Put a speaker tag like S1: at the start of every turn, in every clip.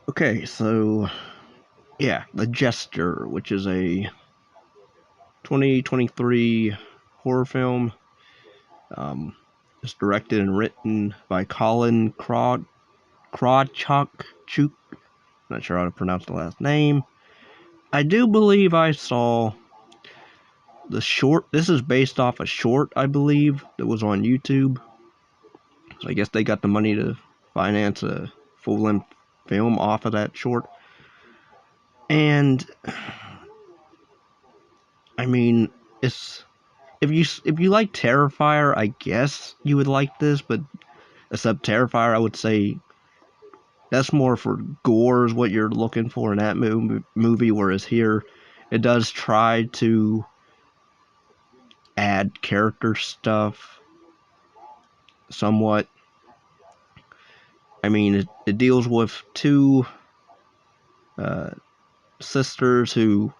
S1: Okay, so yeah, The Jester, which is a 2023 horror film. It's directed and written by Colin Krawchuk. Not sure how to pronounce the last name. I do believe I saw the short. This is based off a short, I believe, that was on YouTube. So I guess they got the money to finance a full-length film off of that short. And I mean, it's if you like Terrifier, I guess you would like this, but except Terrifier, I would say that's more for gore is what you're looking for in that movie, whereas here it does try to add character stuff somewhat. I mean, it deals with two uh, sisters who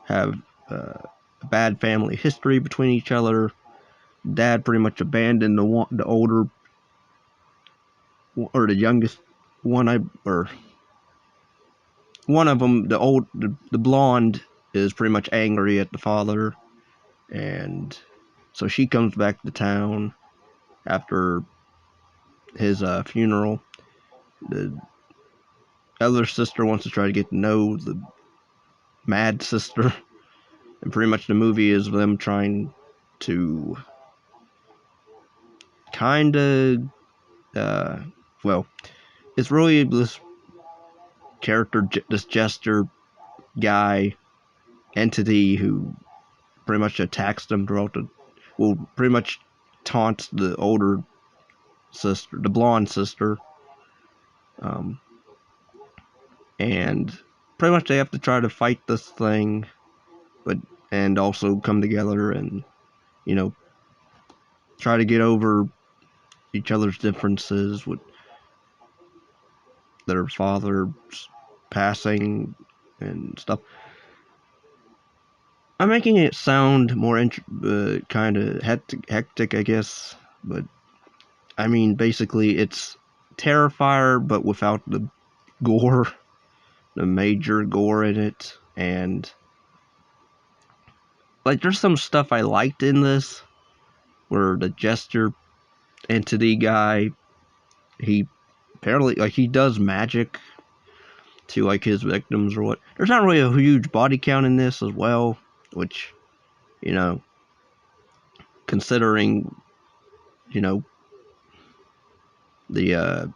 S1: have a bad family history between each other. Dad pretty much abandoned the older or the youngest one. Or one of them, the blonde, is pretty much angry at the father, and so she comes back to town after his funeral. The other sister wants to try to get to know the mad sister, and pretty much the movie is them trying to kind of, well, it's really this character, this Jester guy entity who pretty much attacks them throughout pretty much taunts the older sister, the blonde sister, um, and pretty much they have to try to fight this thing, but and also come together and you know try to get over each other's differences with their father's passing and stuff. I'm making it sound more kind of hectic, I guess, but I mean basically it's Terrifier, but without the gore, the major gore in it, and like there's some stuff I liked in this, where the Jester entity guy, he apparently like he does magic to like his victims or what. There's not really a huge body count in this as well, which you know, considering you know the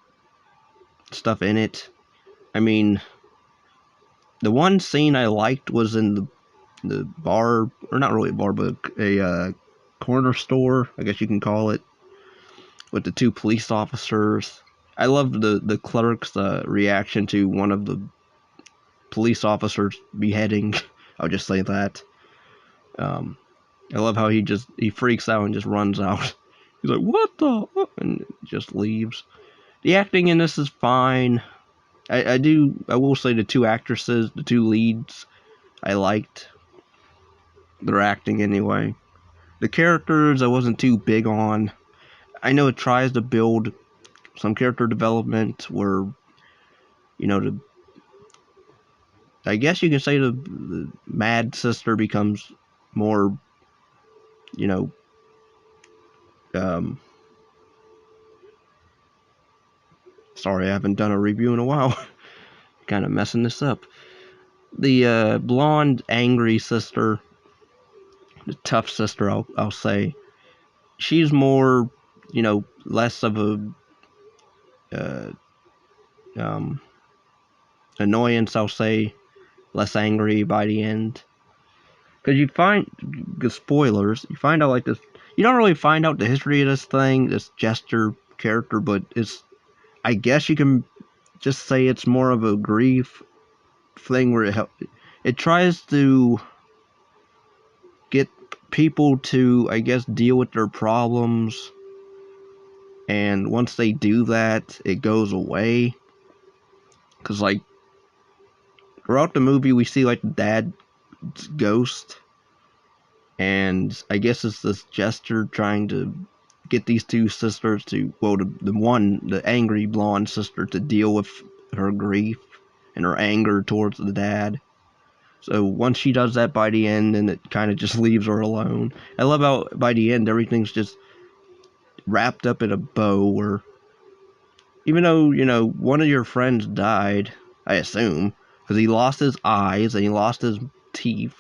S1: stuff in it. I mean, the one scene I liked was in the bar, or not really a bar, but a corner store, I guess you can call it, with the two police officers. I loved the clerk's reaction to one of the police officers beheading. I'll just say that. I love how he freaks out and just runs out. He's like, "What the?" and just leaves. The acting in this is fine. I will say the two actresses, the two leads, I liked their acting anyway. The characters I wasn't too big on. I know it tries to build some character development where, I guess you can say the mad sister becomes more, you know, sorry, I haven't done a review in a while. Kind of messing this up. The blonde, angry sister, the tough sister, I'll say, she's more, less of a uh, um, annoyance, I'll say, less angry by the end. Because you find, the spoilers, you find out like this, you don't really find out the history of this thing, this Jester character, but I guess you can just say it's more of a grief thing where it tries to get people to, I guess, deal with their problems, and once they do that, it goes away. Because, like, throughout the movie, we see, like, the dad's ghost, and I guess it's this Jester trying to get these two sisters to, well, the angry blonde sister to deal with her grief. and her anger towards the dad. So once she does that by the end, then it kind of just leaves her alone. I love how by the end everything's just wrapped up in a bow, where even though, one of your friends died, I assume, because he lost his eyes and he lost his teeth.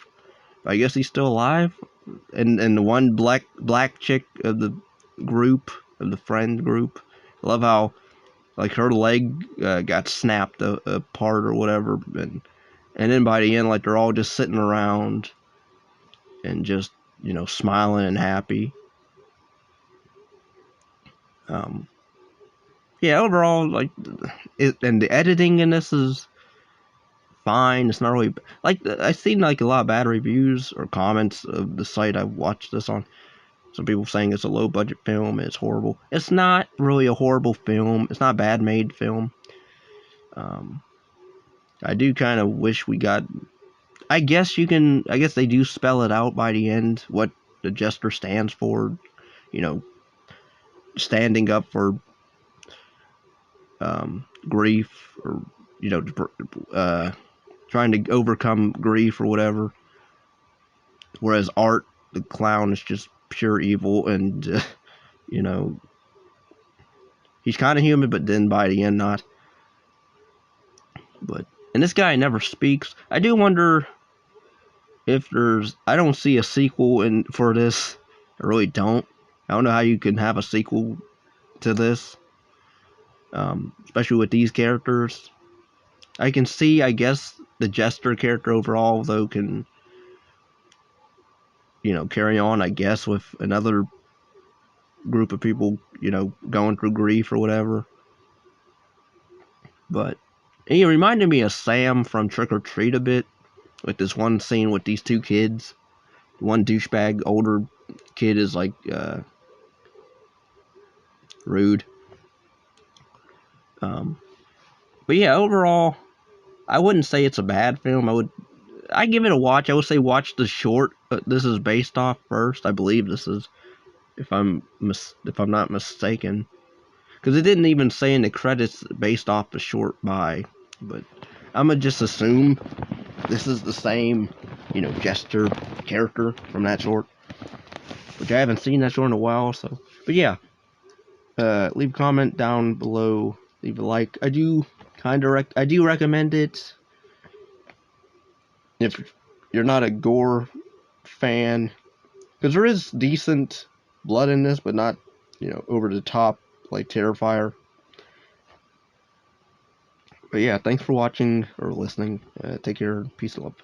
S1: I guess he's still alive. And the one black chick of the group, of the friend group, I love how, like, her leg got snapped apart or whatever, and then by the end, like, they're all just sitting around and just, smiling and happy. Yeah, overall, like, and the editing in this is fine. It's not really, like, I've seen, like, a lot of bad reviews or comments of the site I watched this on. Some people saying it's a low budget film, it's horrible. It's not really a horrible film. It's not a bad made film. I do kind of wish we got, I guess they do spell it out by the end, what the Jester stands for, standing up for grief, or, trying to overcome grief or whatever. Whereas Art, the clown, is just pure evil, and, he's kind of human, but then by the end, not. And this guy never speaks. I do wonder if I don't see a sequel for this. I really don't. I don't know how you can have a sequel to this, especially with these characters. I can see, I guess, the Jester character overall, though, can, carry on, I guess, with another group of people, going through grief or whatever. But he reminded me of Sam from Trick or Treat a bit, with this one scene with these two kids. One douchebag older kid is like rude. But yeah, overall, I wouldn't say it's a bad film. I give it a watch. I would say watch the short this is based off first. I believe this is, if I'm not mistaken, because it didn't even say in the credits based off the short by. But I'm gonna just assume this is the same, Jester character from that short, which I haven't seen that short in a while. So, but yeah, leave a comment down below. Leave a like. I do recommend it if you're not a gore fan, because there is decent blood in this, but not, over the top like Terrifier. But yeah, thanks for watching or listening. Take care. Peace and love.